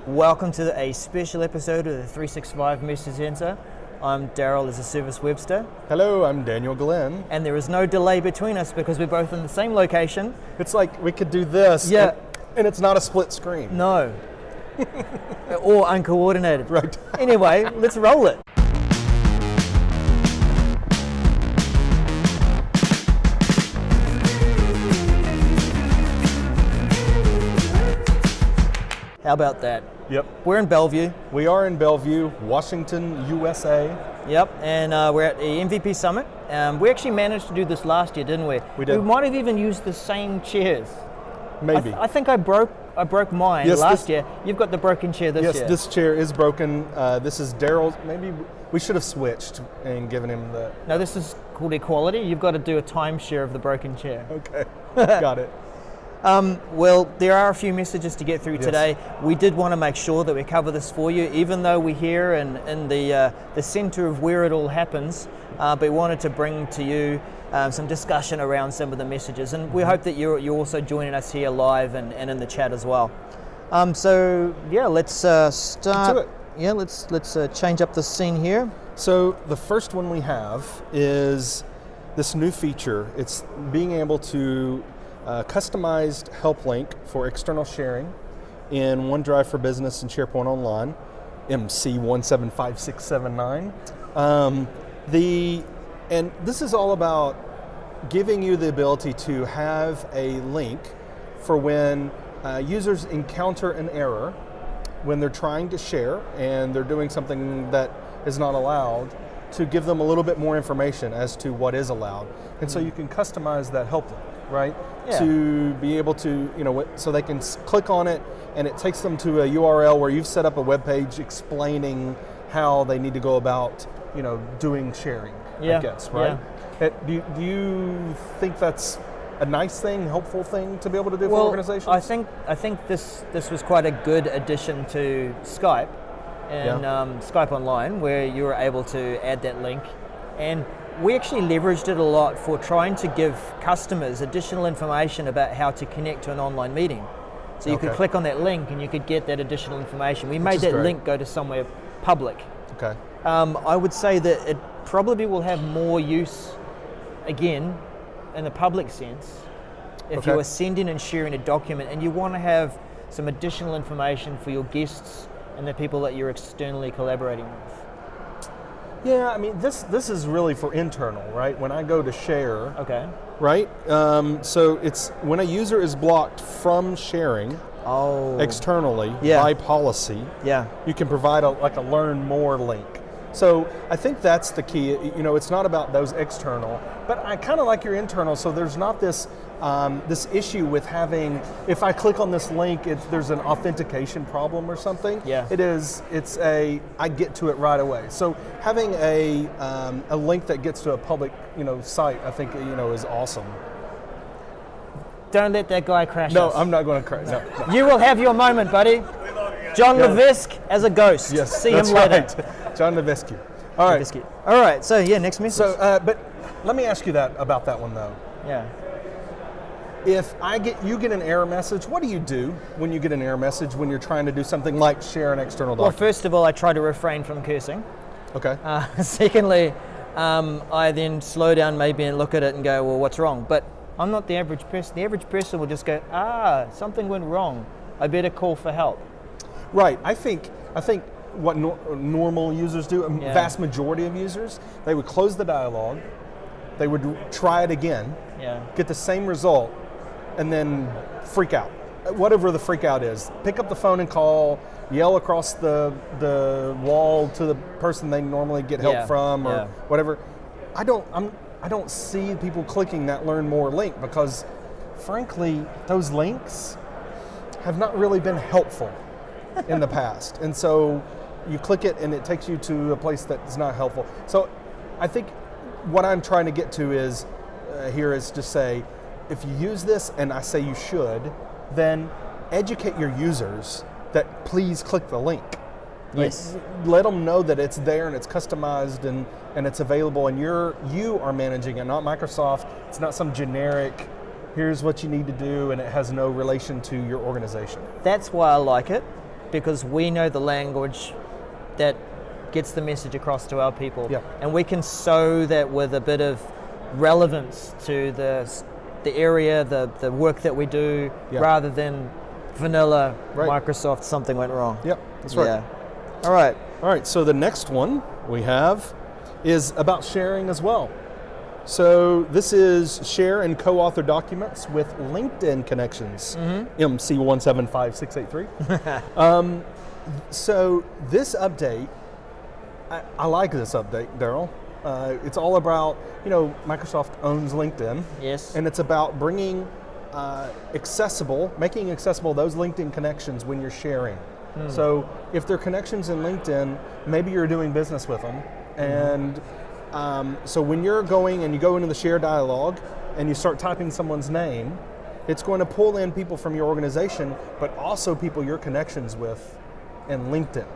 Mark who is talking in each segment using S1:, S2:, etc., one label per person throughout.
S1: Welcome to a special episode of the 365 Message Center. I'm Daryl as a Service Webster.
S2: Hello, I'm Daniel Glenn.
S1: And there is no delay between us because we're both in the same location.
S2: It's like we could do this,
S1: Yeah.
S2: and it's not a split screen.
S1: No. Or uncoordinated.
S2: Right.
S1: Anyway, let's roll it. How about that?
S2: Yep.
S1: We're in Bellevue.
S2: We are in Bellevue, Washington, USA.
S1: Yep, and we're at the MVP Summit. We actually managed to do this last year, didn't we?
S2: We did.
S1: We might have even used the same chairs.
S2: Maybe.
S1: I think I broke mine
S2: Yes,
S1: last year. You've got the broken chair this year.
S2: Yes, this chair is broken. This is Daryl's. Maybe we should have switched and given him the...
S1: No, this is called equality. You've got to do a timeshare of the broken chair.
S2: Okay, got it.
S1: Well, there are a few messages to get through
S2: Yes.
S1: today. We did want to make sure that we cover this for you, even though we're here in the center of where it all happens. But we wanted to bring to you some discussion around some of the messages, and we hope that you're also joining us here live and in the chat as well. So yeah, let's start.
S2: Let's do it.
S1: Yeah, let's change up the scene here.
S2: So the first one we have is this new feature. It's being able to customized help link for external sharing in OneDrive for Business and SharePoint Online, MC175679. And this is all about giving you the ability to have a link for when users encounter an error when they're trying to share and they're doing something that is not allowed, to give them a little bit more information as to what is allowed. And so you can customize that help link, right?
S1: Yeah.
S2: To be able to, so they can click on it and it takes them to a URL where you've set up a web page explaining how they need to go about, doing sharing,
S1: Yeah.
S2: I guess, right?
S1: Yeah.
S2: Do you think that's a nice thing, helpful thing to be able to do for organizations?
S1: I think this was quite a good addition to Skype and Skype Online, where you were able to add that link, and we actually leveraged it a lot for trying to give customers additional information about how to connect to an online meeting. So you could click on that link and you could get that additional information. We made that link go to somewhere public.
S2: Okay.
S1: I would say that it probably will have more use, again, in the public sense, if you are sending and sharing a document and you want to have some additional information for your guests and the people that you're externally collaborating with.
S2: Yeah, I mean, this is really for internal, right? When I go to share,
S1: Okay.
S2: right? So it's when a user is blocked from sharing externally by policy, you can provide a learn more link. So I think that's the key. It's not about those external, but I kind of like your internal. So there's not this this issue with having, if I click on this link, there's an authentication problem or something.
S1: Yeah.
S2: I get to it right away. So having a link that gets to a public site, I think is awesome.
S1: Don't let that guy crash
S2: No,
S1: us.
S2: I'm not going to crash. No.
S1: You will have your moment, buddy. John Levesque as a ghost.
S2: Yes,
S1: See him
S2: that's
S1: later.
S2: right. John Levesque. All right.
S1: Levesque. All right. So yeah, next message.
S2: So, but let me ask you about that one though.
S1: Yeah.
S2: If you get an error message, what do you do when you get an error message when you're trying to do something like share an external
S1: Well,
S2: document?
S1: first of all, I try to refrain from cursing.
S2: Okay.
S1: Secondly, I then slow down maybe and look at it and go, well, what's wrong? But I'm not the average person. The average person will just go, something went wrong. I better call for help.
S2: Right. I think what normal users do, a vast majority of users, they would close the dialogue, they would try it again, get the same result, and then freak out. Whatever the freak out is, pick up the phone and call, yell across the wall to the person they normally get help from, or whatever. I don't see people clicking that learn more link because, frankly, those links have not really been helpful in the past. And so you click it and it takes you to a place that's not helpful. So I think what I'm trying to get to is to say, if you use this, and I say you should, then educate your users that please click the link.
S1: Yes.
S2: Let them know that it's there and it's customized and it's available, and you are managing it, not Microsoft. It's not some generic, here's what you need to do, and it has no relation to your organization.
S1: That's why I like it. because we know the language that gets the message across to our people.
S2: Yeah.
S1: And we can sew that with a bit of relevance to the area, the work that we do, rather than vanilla Microsoft, something went wrong.
S2: Yep, that's right.
S1: Yeah. All right.
S2: All right, so the next one we have is about sharing as well. So this is share and co-author documents with LinkedIn connections, MC175683. So this update, I like this update, Daryl. It's all about, Microsoft owns LinkedIn.
S1: Yes.
S2: And it's about bringing making accessible those LinkedIn connections when you're sharing. So if they're connections in LinkedIn, maybe you're doing business with them. And so when you're going and you go into the share dialogue and you start typing someone's name, it's going to pull in people from your organization, but also people you're connections with in LinkedIn.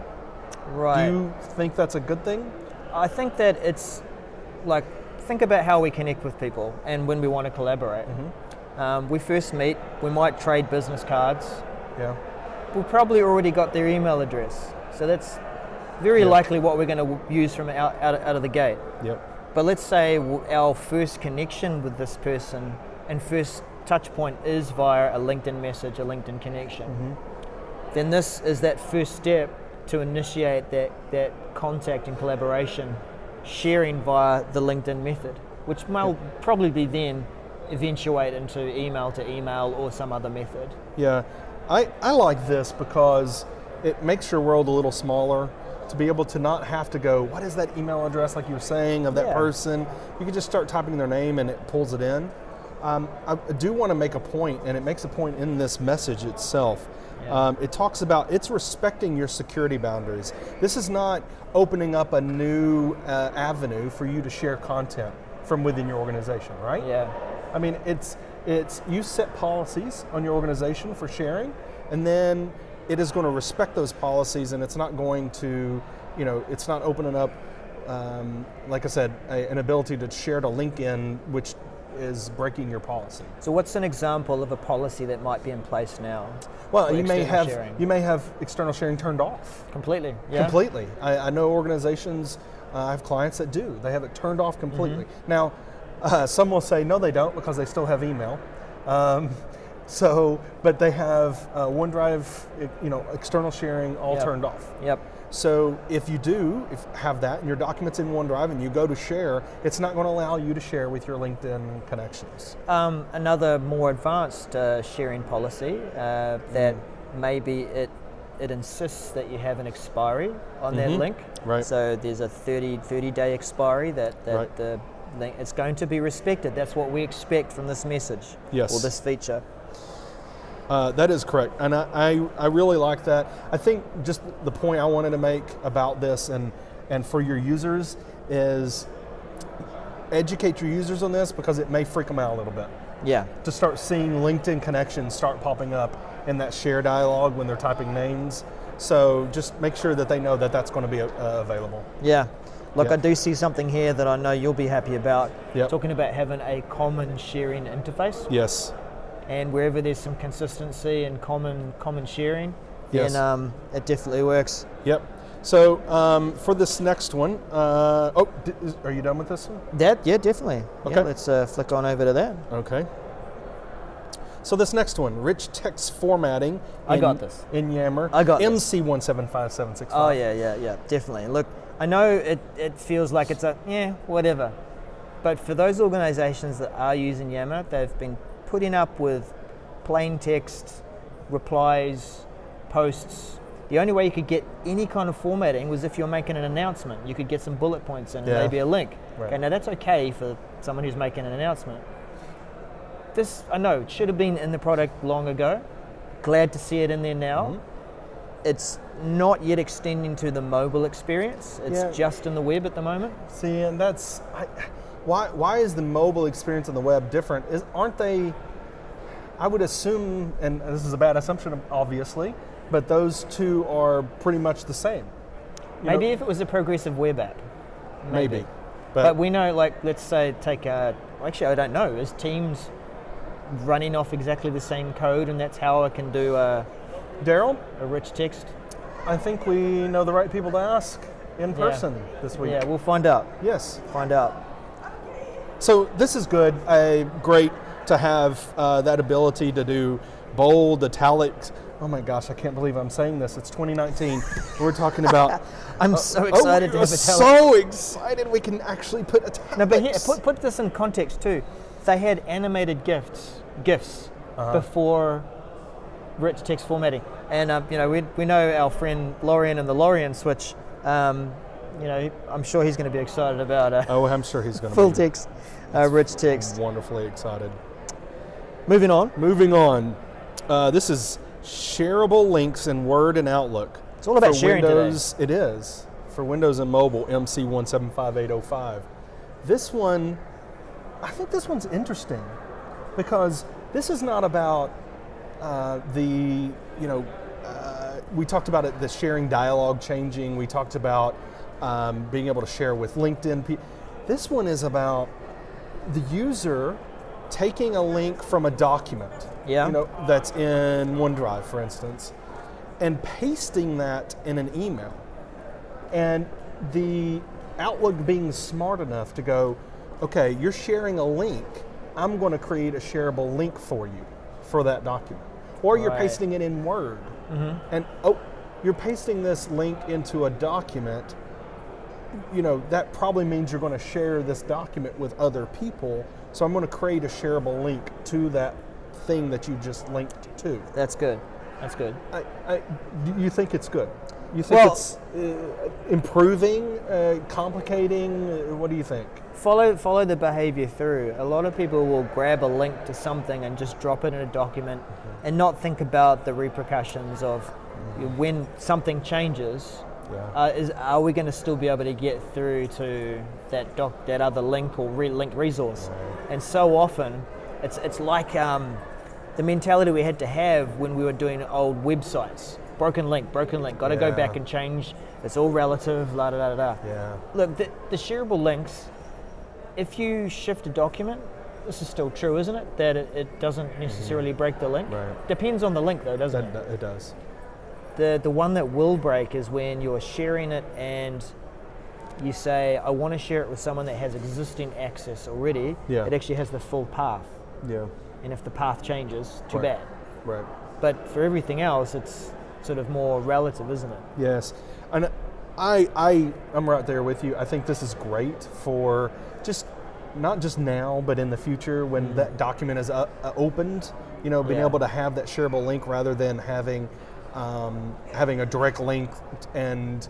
S1: Right.
S2: Do you think that's a good thing?
S1: I think that it's like, think about how we connect with people and when we want to collaborate. We first meet, we might trade business cards.
S2: Yeah.
S1: We've probably already got their email address. So that's very likely what we're going to use from out of the gate.
S2: Yep.
S1: But let's say our first connection with this person and first touch point is via a LinkedIn message, a LinkedIn connection. Then this is that first step to initiate that contact and collaboration, sharing via the LinkedIn method, which will probably be then eventuate into email to email or some other method.
S2: Yeah, I like this because it makes your world a little smaller, to be able to not have to go, what is that email address, like you were saying, of that person? You can just start typing their name and it pulls it in. I do want to make a point, and it makes a point in this message itself. It talks about it's respecting your security boundaries. This is not opening up a new avenue for you to share content from within your organization, right?
S1: Yeah.
S2: I mean, it's you set policies on your organization for sharing, and then it is going to respect those policies, and it's not going to, it's not opening up, like I said, an ability to share to LinkedIn, which is breaking your policy.
S1: So what's an example of a policy that might be in place now?
S2: Well, you may have external sharing turned off.
S1: Completely. Yeah.
S2: Completely. I know organizations, I have clients that do. They have it turned off completely. Now, some will say no, they don't, because they still have email. But they have OneDrive, external sharing all turned off.
S1: Yep.
S2: So if you do have that and your documents in OneDrive and you go to share, it's not going to allow you to share with your LinkedIn connections.
S1: Another more advanced sharing policy that maybe it insists that you have an expiry on that link.
S2: Right.
S1: So there's a 30-day expiry that the link, it's going to be respected. That's what we expect from this message.
S2: Yes.
S1: Or this feature.
S2: That is correct, and I really like that. I think just the point I wanted to make about this and for your users is educate your users on this, because it may freak them out a little bit.
S1: Yeah.
S2: To start seeing LinkedIn connections start popping up in that share dialogue when they're typing names. So just make sure that they know that that's going to be available.
S1: Yeah. Look, I do see something here that I know you'll be happy about.
S2: Yep.
S1: Talking about having a common sharing interface.
S2: Yes.
S1: And wherever there's some consistency and common sharing,
S2: yes,
S1: then it definitely works.
S2: Yep. So for this next one, are you done with this one?
S1: Yeah, definitely.
S2: Okay.
S1: Yeah, let's flick on over to that.
S2: Okay. So this next one, rich text formatting.
S1: I got this.
S2: In Yammer.
S1: I got
S2: MC175765.
S1: Oh yeah, definitely. Look, I know it feels like it's whatever. But for those organizations that are using Yammer, they've been putting up with plain text, replies, posts. The only way you could get any kind of formatting was if you're making an announcement. You could get some bullet points and maybe a link.
S2: Right.
S1: Okay, now that's okay for someone who's making an announcement. This, I know, it should have been in the product long ago. Glad to see it in there now. It's not yet extending to the mobile experience. It's just in the web at the moment.
S2: See, and that's why is the mobile experience on the web different? Aren't they? I would assume, and this is a bad assumption, obviously, but those two are pretty much the same.
S1: Maybe if it was a progressive web app.
S2: Maybe.
S1: But we know, like, let's say actually I don't know, is Teams running off exactly the same code, and that's how I can do
S2: Daryl?
S1: a rich text?
S2: I think we know the right people to ask in person this week.
S1: Yeah, we'll find out.
S2: Yes.
S1: Find out.
S2: So this is good. Great to have that ability to do bold, italics. Oh my gosh, I can't believe I'm saying this. It's 2019. We're talking about...
S1: I'm so excited to have italics.
S2: So excited we can actually put italics.
S1: No, but here, put this in context too. They had animated GIFs before rich text formatting. And we know our friend Lorian and the Lorian switch. I'm sure he's going to be excited about
S2: I'm sure he's going to
S1: full text, rich text.
S2: Wonderfully excited.
S1: Moving on.
S2: This is shareable links in Word and Outlook.
S1: It's all about sharing
S2: Windows,
S1: today.
S2: It is. For Windows and mobile, MC175805. This one, I think this one's interesting because this is not about we talked about it, the sharing dialogue changing. We talked about being able to share with LinkedIn. This one is about the user taking a link from a document, that's in OneDrive, for instance, and pasting that in an email. And the Outlook being smart enough to go, okay, you're sharing a link. I'm going to create a shareable link for you for that document. Or you're pasting it in Word. Mm-hmm. And, you're pasting this link into a document. That probably means you're going to share this document with other people. So I'm going to create a shareable link to that thing that you just linked to.
S1: That's good.
S2: Do you think it's good? You think it's improving, complicating? What do you think?
S1: Follow the behavior through. A lot of people will grab a link to something and just drop it in a document and not think about the repercussions of when something changes. Are we going to still be able to get through to that other link or linked resource? Right. And so often, it's like the mentality we had to have when we were doing old websites. Broken link. Got to go back and change. It's all relative. La da da da.
S2: Yeah.
S1: Look, the shareable links. If you shift a document, this is still true, isn't it? That it doesn't necessarily break the link.
S2: Right.
S1: Depends on the link, though, doesn't it?
S2: It does.
S1: The one that will break is when you're sharing it and you say, I want to share it with someone that has existing access already.
S2: Yeah.
S1: It actually has the full path.
S2: Yeah.
S1: And if the path changes, too bad.
S2: Right.
S1: But for everything else, it's sort of more relative, isn't it?
S2: Yes. And I'm right there with you. I think this is great for not just now, but in the future when that document is opened, being able to have that shareable link rather than having a direct link and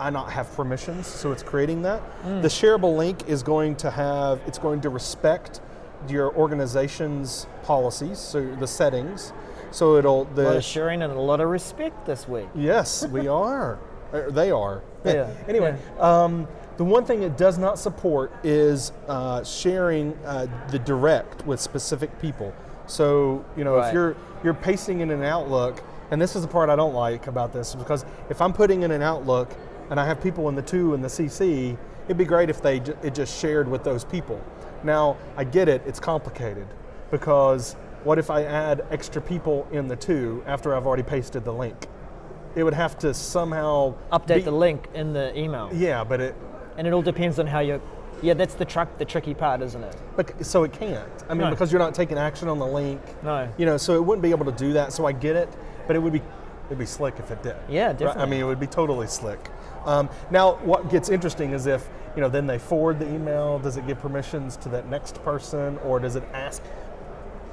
S2: I not have permissions, so it's creating that. The shareable link is going to respect your organization's policies, so the settings. So
S1: a lot of sharing and a lot of respect this week.
S2: Yes, we are. They are.
S1: Yeah.
S2: Anyway, the one thing it does not support is sharing the direct with specific people. So if you're pasting in an Outlook, and this is the part I don't like about this, because if I'm putting in an Outlook and I have people in the to and the CC, it'd be great if it just shared with those people. Now I get it; it's complicated because. What if I add extra people in the to after I've already pasted the link? It would have to somehow
S1: update the link in the email.
S2: Yeah, but
S1: and it all depends on how you. Yeah, that's the tricky part, isn't it?
S2: But so it can't. I mean, because you're not taking action on the link.
S1: No.
S2: So it wouldn't be able to do that. So I get it, but it'd be slick if it did.
S1: Yeah, definitely.
S2: Right? I mean, it would be totally slick. Now, what gets interesting is if then they forward the email. Does it give permissions to that next person, or does it ask?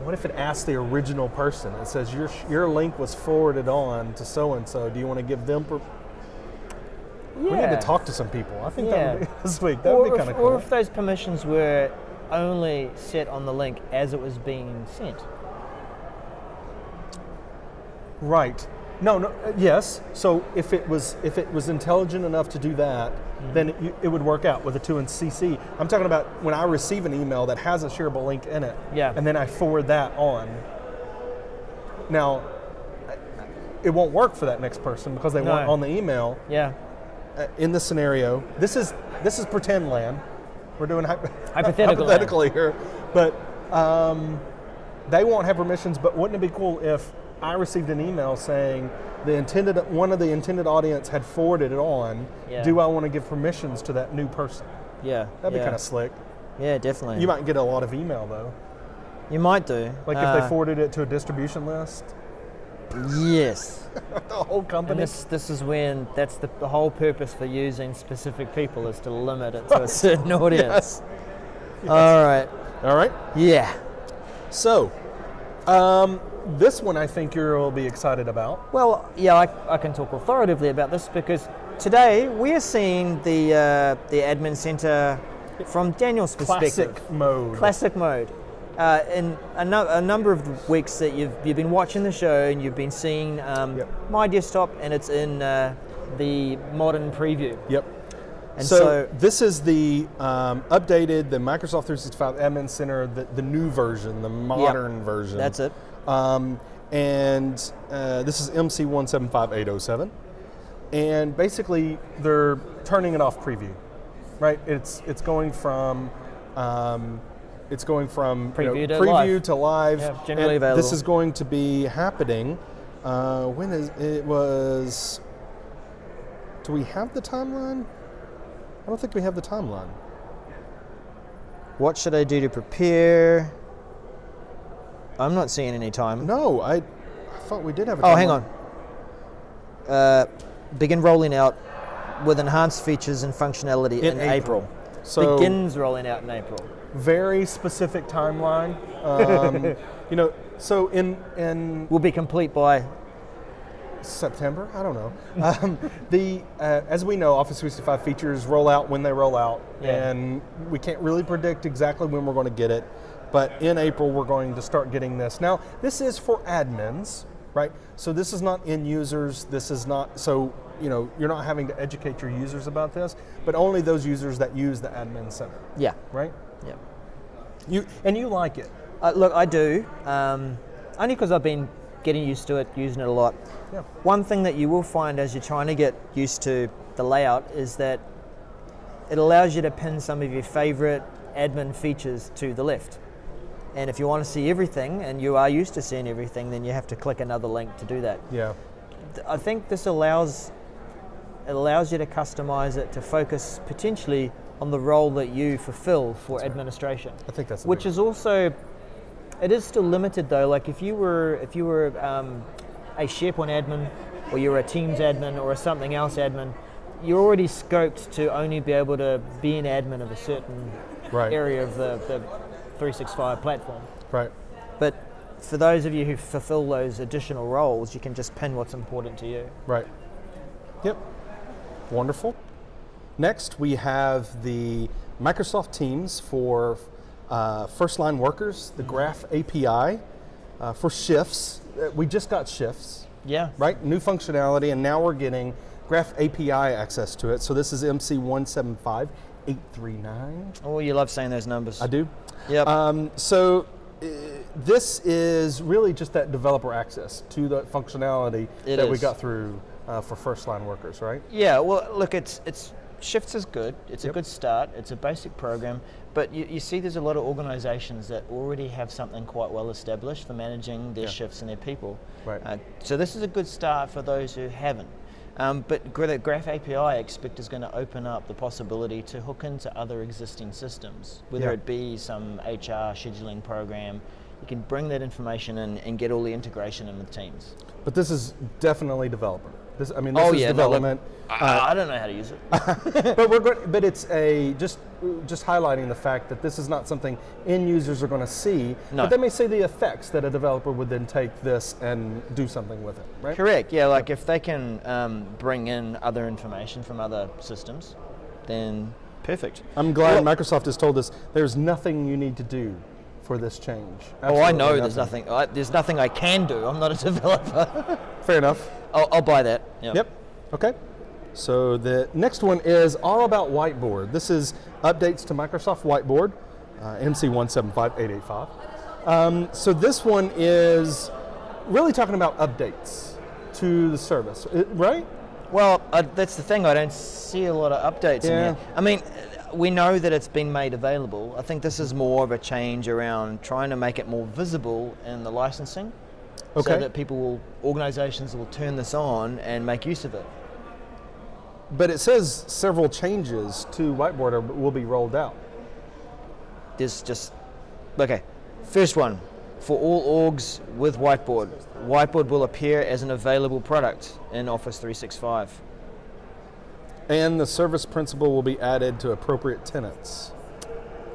S2: What if it asks the original person? It says your link was forwarded on to so and so. Do you want to give them? We need to talk to some people. I think that would be this week. That would be kind of cool.
S1: Or if those permissions were only set on the link as it was being sent.
S2: Right. No. Yes. So if it was intelligent enough to do that, then it would work out with a to and CC. I'm talking about when I receive an email that has a shareable link in it, and then I forward that on. Now, it won't work for that next person because they weren't on the email.
S1: Yeah.
S2: In this scenario, this is pretend land. We're doing
S1: hypothetically
S2: here, but they won't have permissions. But wouldn't it be cool if I received an email saying, one of the intended audience had forwarded it on.
S1: Yeah.
S2: Do I want to give permissions to that new person?
S1: Yeah.
S2: That'd be kind of slick.
S1: Yeah, definitely.
S2: You might get a lot of email though.
S1: You might do.
S2: Like if they forwarded it to a distribution list.
S1: Yes.
S2: The whole company.
S1: And this is when that's the whole purpose for using specific people is to limit it to a certain audience.
S2: Yes.
S1: All right. Yeah.
S2: So, this one I think you'll be excited about.
S1: Well, yeah, I can talk authoritatively about this because today we are seeing the admin center from Daniel's perspective. Classic mode. In a number of weeks that you've been watching the show and you've been seeing my desktop, and it's in the modern preview.
S2: Yep.
S1: And
S2: so this is the updated, the Microsoft 365 Admin Center, the new version, the modern version.
S1: That's it.
S2: And this is MC175807. And basically, they're turning it off preview, right? It's going from
S1: preview
S2: to live.
S1: Yeah, generally available.
S2: This is going to be happening. When is it? Was? Do we have the timeline? I don't think we have the timeline.
S1: What should I do to prepare? I'm not seeing any time.
S2: No, I thought we did have a timeline.
S1: Oh, hang on. Begin rolling out with enhanced features and functionality in April.
S2: So
S1: begins rolling out in April.
S2: Very specific timeline. So in
S1: will be complete by
S2: September. I don't know. As we know, Office 365 features roll out when they roll out, and we can't really predict exactly when we're going to get it. But in April, we're going to start getting this. Now, this is for admins, right? So this is not end users. This is not, so you're not having to educate your users about this, but only those users that use the admin center.
S1: Yeah.
S2: Right?
S1: Yeah.
S2: You like it?
S1: Look, I do. Only because I've been getting used to it, using it a lot.
S2: Yeah.
S1: One thing that you will find as you're trying to get used to the layout is that it allows you to pin some of your favorite admin features to the left. And if you want to see everything, and you are used to seeing everything, then you have to click another link to do that.
S2: Yeah.
S1: I think this allows you to customize it to focus potentially on the role that you fulfill for administration.
S2: I think that's
S1: which is also, it is still limited though. Like if you were a SharePoint admin, or you're a Teams admin, or a something else admin, you're already scoped to only be able to be an admin of a certain area of the 365 platform.
S2: Right.
S1: But for those of you who fulfill those additional roles, you can just pin what's important to you.
S2: Right. Yep. Wonderful. Next, we have the Microsoft Teams for first-line workers, the Graph API for shifts. We just got shifts.
S1: Yeah.
S2: Right? New functionality, and now we're getting Graph API access to it. So this is MC175839.
S1: Oh, you love saying those numbers.
S2: I do.
S1: Yep.
S2: This is really just that developer access to the functionality we got through for first-line workers, right?
S1: Yeah. Well, look, it's Shifts is good. It's a good start. It's a basic program, but you see there's a lot of organizations that already have something quite well established for managing their shifts and their people.
S2: Right.
S1: So this is a good start for those who haven't. But the Graph API, I expect, is going to open up the possibility to hook into other existing systems, whether it be some HR scheduling program. You can bring that information in and get all the integration in with Teams.
S2: But this is definitely developer. This is development.
S1: I don't know how to use it.
S2: but it's just highlighting the fact that this is not something end users are going to see.
S1: No.
S2: But they may see the effects that a developer would then take this and do something with it, right?
S1: Correct. Yeah, like if they can bring in other information from other systems, then perfect.
S2: I'm glad Microsoft has told us there's nothing you need to do for this change. Absolutely
S1: I know there's nothing. There's nothing I can do. I'm not a developer.
S2: Fair enough.
S1: I'll buy that.
S2: Yep. Okay. So the next one is all about Whiteboard. This is updates to Microsoft Whiteboard, MC175885. So this one is really talking about updates to the service, right?
S1: Well, that's the thing. I don't see a lot of updates in here. I mean, we know that it's been made available. I think this is more of a change around trying to make it more visible in the licensing.
S2: Okay.
S1: So that organizations will turn this on and make use of it.
S2: But it says several changes to Whiteboard will be rolled out.
S1: Okay, first one, for all orgs with Whiteboard, Whiteboard will appear as an available product in Office 365.
S2: And the service principal will be added to appropriate tenants.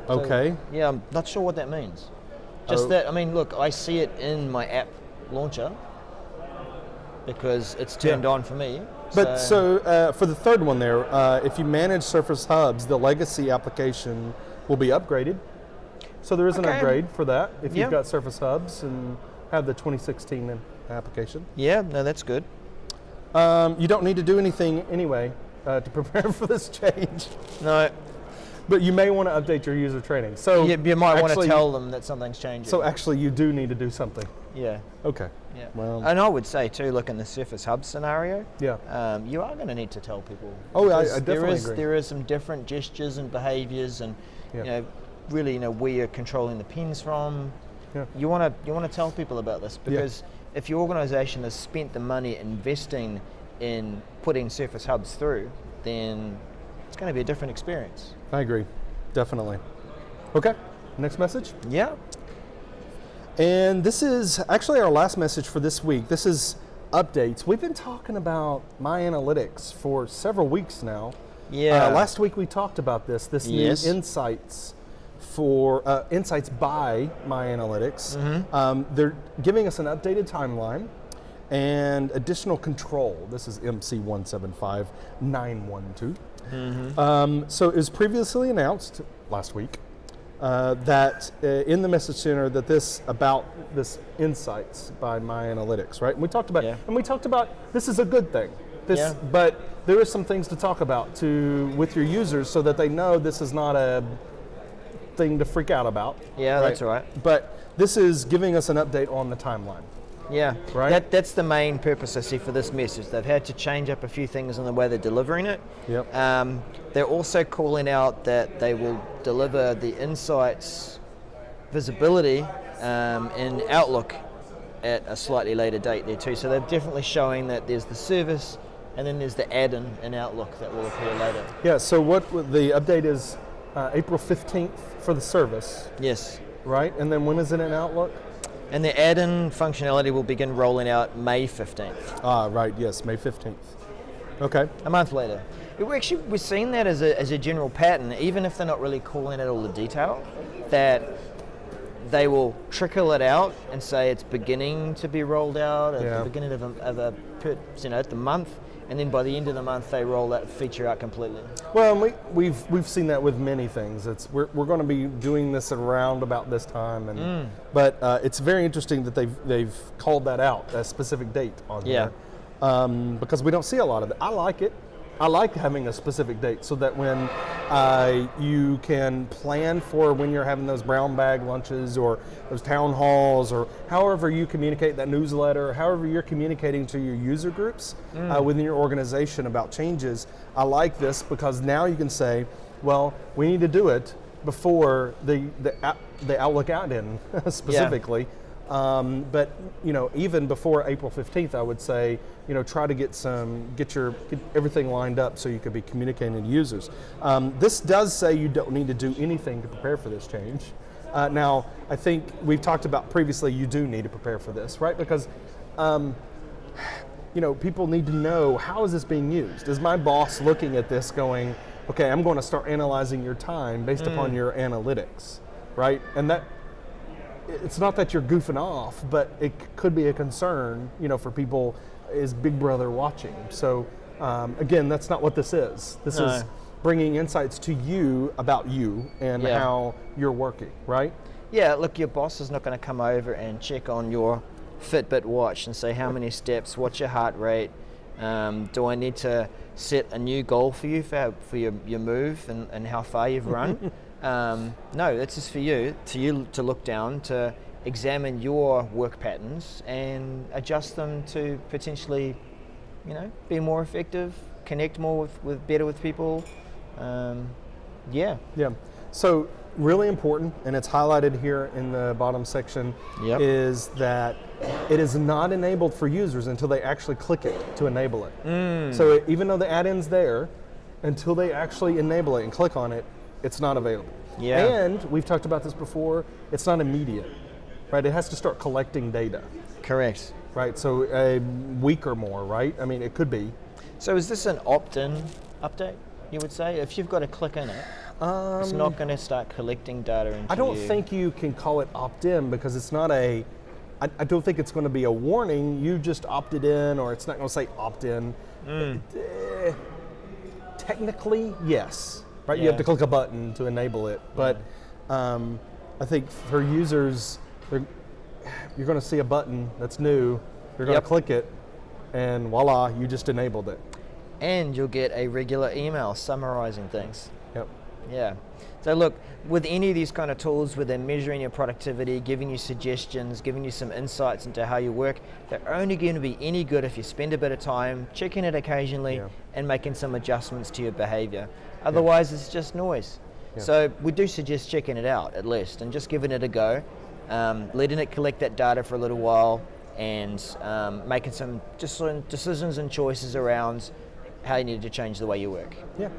S2: Okay.
S1: So, yeah, I'm not sure what that means. Just that, I mean, look, I see it in my app launcher because it's turned on for me.
S2: But so for the third one there, if you manage Surface Hubs, the legacy application will be upgraded. So there is an upgrade for that if you've got Surface Hubs and have the 2016 application.
S1: Yeah, no, that's good.
S2: You don't need to do anything anyway to prepare for this change.
S1: No.
S2: But you may want to update your user training. So
S1: you might want to tell them that something's changing.
S2: So actually you do need to do something.
S1: Yeah.
S2: Okay.
S1: Yeah.
S2: Well,
S1: and I would say too, look, in the Surface Hub scenario,
S2: you
S1: are going to need to tell people.
S2: Oh, I definitely agree.
S1: There is some different gestures and behaviors, and really, where you're controlling the pins from. Yeah. You want to tell people about this because if your organization has spent the money investing in putting Surface Hubs through, then it's going to be a different experience.
S2: I agree, definitely. Okay, next message.
S1: Yeah.
S2: And this is actually our last message for this week. This is updates. We've been talking about My Analytics for several weeks now.
S1: Yeah.
S2: Last week we talked about this new insights for Insights by My Analytics. Mm-hmm. They're giving us an updated timeline and additional control. This is MC175912. Mm-hmm. So it was previously announced last week that in the message center that this Insights by My Analytics, right? And we talked about this is a good thing. But there is some things to talk about with your users so that they know this is not a thing to freak out about.
S1: Yeah, right? That's right.
S2: But this is giving us an update on the timeline.
S1: Yeah,
S2: right.
S1: That's the main purpose I see for this message. They've had to change up a few things in the way they're delivering it.
S2: Yep.
S1: They're also calling out that they will deliver the Insights visibility in Outlook at a slightly later date there too. So they're definitely showing that there's the service and then there's the add-in in Outlook that will appear later.
S2: Yeah. So what the update is? April 15th for the service.
S1: Yes.
S2: Right. And then when is it in Outlook?
S1: And the add-in functionality will begin rolling out May 15th.
S2: Ah, right, yes, May 15th. Okay.
S1: A month later. We're seeing that as a general pattern, even if they're not really calling out all the detail, that they will trickle it out and say it's beginning to be rolled out at the beginning of the month, and then by the end of the month they roll that feature out completely.
S2: Well, we've seen that with many things. We're going to be doing this around about this time, but it's very interesting that they've called that out, a specific date on there, because we don't see a lot of it. I like it. I like having a specific date so that when you can plan for when you're having those brown bag lunches or those town halls or however you communicate that newsletter, however you're communicating to your user groups within your organization about changes. I like this because now you can say, well, we need to do it before the Outlook add-in specifically. But even before April 15th, I would say, try to get everything lined up so you could be communicating to users. This does say you don't need to do anything to prepare for this change. Now, I think we've talked about previously, you do need to prepare for this, right? Because, people need to know, how is this being used? Is my boss looking at this going, okay, I'm going to start analyzing your time based upon your analytics, right? And that, it's not that you're goofing off, but it could be a concern, for people. Is Big Brother watching? So again, that's not what this is. This is bringing insights to you about you and how you're working, right?
S1: Yeah, look, your boss is not going to come over and check on your Fitbit watch and say how many steps, what's your heart rate, do I need to set a new goal for you for your move and how far you've run? No, that's just for you to look down, to examine your work patterns and adjust them to potentially, be more effective, connect more better with people.
S2: Yeah. So really important, and it's highlighted here in the bottom section, is that it is not enabled for users until they actually click it to enable it. So even though the add-in's there, until they actually enable it and click on it, it's not available. And we've talked about this before, it's not immediate, right? It has to start collecting data.
S1: Correct.
S2: Right, so a week or more, right? I mean, it could be.
S1: So is this an opt-in update, you would say? If you've got to click in it, it's not going to start collecting data into
S2: I don't think you can call it opt-in because it's not I don't think it's going to be a warning. You just opted in, or it's not going to say opt-in. Technically, yes. Right, you have to click a button to enable it. But I think for users, you're going to see a button that's new. You're going to click it, and voila, you just enabled it.
S1: And you'll get a regular email summarizing things.
S2: Yep.
S1: Yeah. So look, with any of these kind of tools where they're measuring your productivity, giving you suggestions, giving you some insights into how you work, they're only going to be any good if you spend a bit of time checking it occasionally and making some adjustments to your behavior. Otherwise, it's just noise. So we do suggest checking it out at least and just giving it a go, letting it collect that data for a little while, and making some decisions and choices around how you need to change the way you work.
S2: Yeah,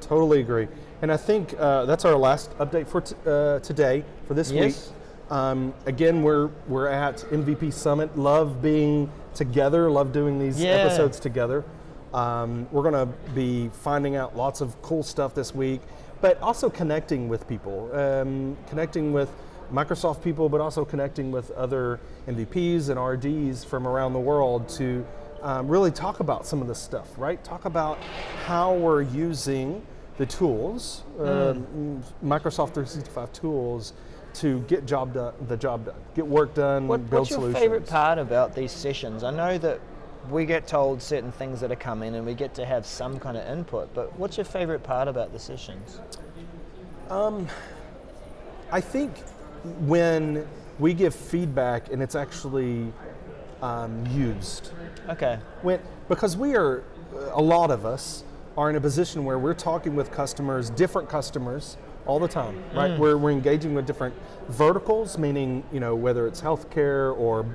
S2: totally agree. And I think that's our last update for today, for this week. Again, we're at MVP Summit. Love being together, love doing these episodes together. We're going to be finding out lots of cool stuff this week, but also connecting with people, connecting with Microsoft people, but also connecting with other MVPs and RDs from around the world to really talk about some of this stuff, right? Talk about how we're using the tools, Microsoft 365 tools, to get the job done, get work done, build solutions.
S1: What's your favorite part about these sessions? I know that we get told certain things that are coming and we get to have some kind of input, but what's your favorite part about the sessions?
S2: I think when we give feedback and it's actually used.
S1: Okay.
S2: Because a lot of us are in a position where we're talking with customers, different customers, all the time, right? We're engaging with different verticals, meaning, whether it's healthcare or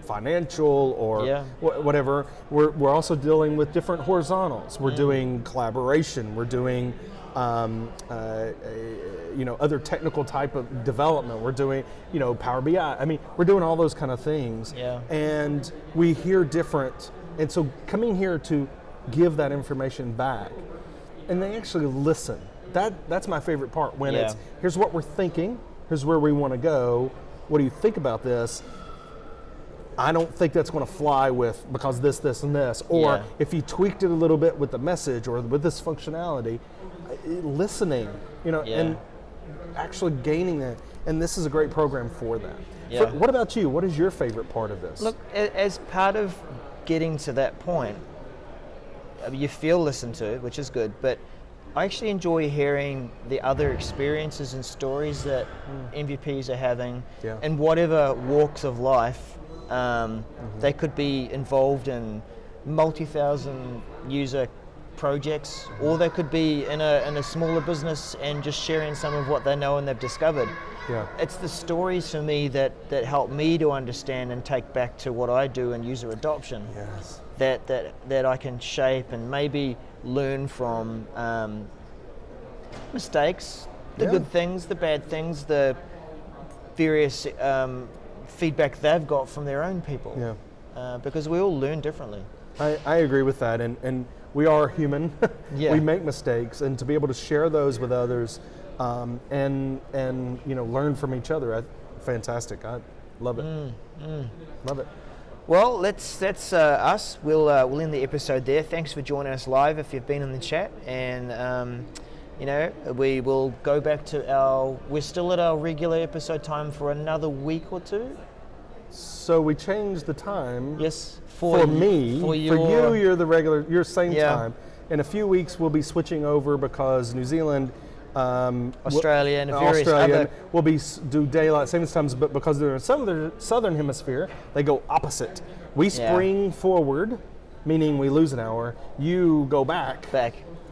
S2: financial or whatever. We're also dealing with different horizontals. We're doing collaboration. We're doing other technical type of development. We're doing, Power BI. I mean, we're doing all those kind of things.
S1: Yeah.
S2: And we hear different. And so coming here to give that information back, and they actually listen. That's my favorite part, when it's, here's what we're thinking, here's where we want to go, what do you think about this? I don't think that's going to fly because this, and this. Or if you tweaked it a little bit with the message or with this functionality, listening, and actually gaining that. And this is a great program for that.
S1: Yeah.
S2: What about you? What is your favorite part of this?
S1: Look, as part of getting to that point, you feel listened to, which is good, but I actually enjoy hearing the other experiences and stories that MVPs are having in whatever walks of life. They could be involved in multi-thousand user projects, or they could be in a smaller business and just sharing some of what they know and they've discovered. It's the stories for me that help me to understand and take back to what I do in user adoption. That I can shape and maybe learn from mistakes, the good things, the bad things, the various feedback they've got from their own people. Because we all learn differently.
S2: I agree with that, and we are human. We make mistakes, and to be able to share those with others, and learn from each other, fantastic. I love it. Love it.
S1: Well, that's us. We'll end the episode there. Thanks for joining us live if you've been in the chat, and we will go back to we're still at our regular episode time for another week or two.
S2: So we changed the time.
S1: Yes,
S2: for me. For you, you're the regular. Your same time. In a few weeks, we'll be switching over because New Zealand.
S1: Australia and various other
S2: will do daylight savings times, but because they're in the southern hemisphere, they go opposite. We spring forward, meaning we lose an hour. You go back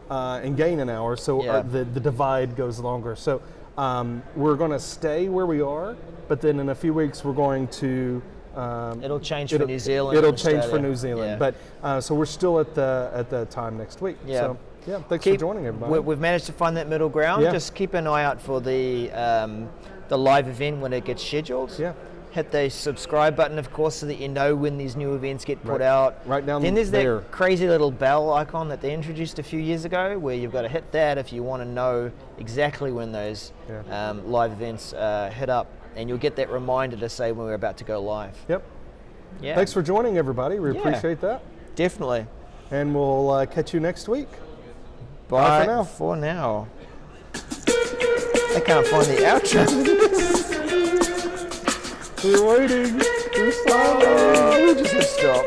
S2: and gain an hour, so the divide goes longer. So We're going to stay where we are, but then in a few weeks we're going to.
S1: It'll change for New Zealand.
S2: It'll change for New Zealand, but so we're still at the time next week.
S1: Yeah.
S2: So thanks for joining everybody.
S1: We've managed to find that middle ground.
S2: Yeah.
S1: Just keep an eye out for the live event when it gets scheduled.
S2: Yeah.
S1: Hit the subscribe button, of course, so that you know when these new events get put out.
S2: Right down there.
S1: Then there's that crazy little bell icon that they introduced a few years ago, where you've got to hit that if you want to know exactly when those live events hit up, and you'll get that reminder to say when we're about to go live.
S2: Yep.
S1: Yeah.
S2: Thanks for joining, everybody. We appreciate that.
S1: Definitely.
S2: And we'll catch you next week.
S1: Bye for now. I can't find the outro.
S2: We're waiting. We're
S1: we just hit stop.